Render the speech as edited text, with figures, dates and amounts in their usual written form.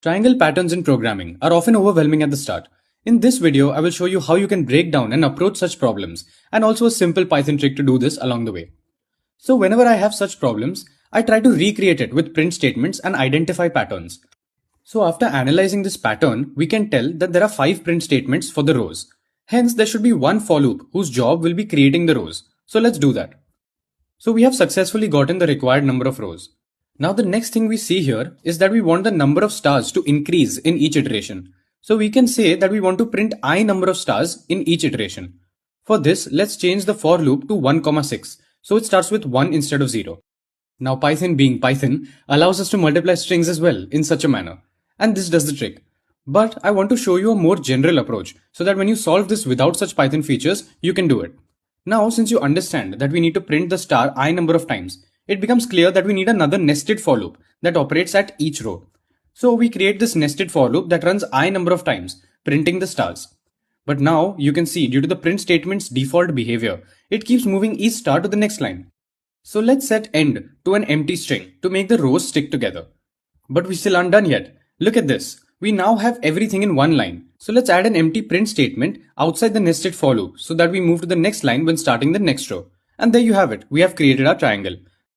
Triangle patterns in programming are often overwhelming at the start. In this video, I will show you how you can break down and approach such problems, and also a simple Python trick to do this along the way. So whenever I have such problems, I try to recreate it with print statements and identify patterns. So after analyzing this pattern, we can tell that there are 5 print statements for the rows. Hence, there should be one for loop whose job will be creating the rows. So let's do that. So we have successfully gotten the required number of rows. Now the next thing we see here is that we want the number of stars to increase in each iteration. So we can say that we want to print I number of stars in each iteration. For this, let's change the for loop to 1,6. So it starts with 1 instead of 0. Now Python being Python allows us to multiply strings as well in such a manner. And this does the trick. But I want to show you a more general approach so that when you solve this without such Python features, you can do it. Now, since you understand that we need to print the star I number of times, it becomes clear that we need another nested for loop that operates at each row. So we create this nested for loop that runs I number of times, printing the stars. But now you can see due to the print statement's default behavior, it keeps moving each star to the next line. So let's set end to an empty string to make the rows stick together. But we still aren't done yet. Look at this. We now have everything in one line. So let's add an empty print statement outside the nested for loop so that we move to the next line when starting the next row. And there you have it. We have created our triangle.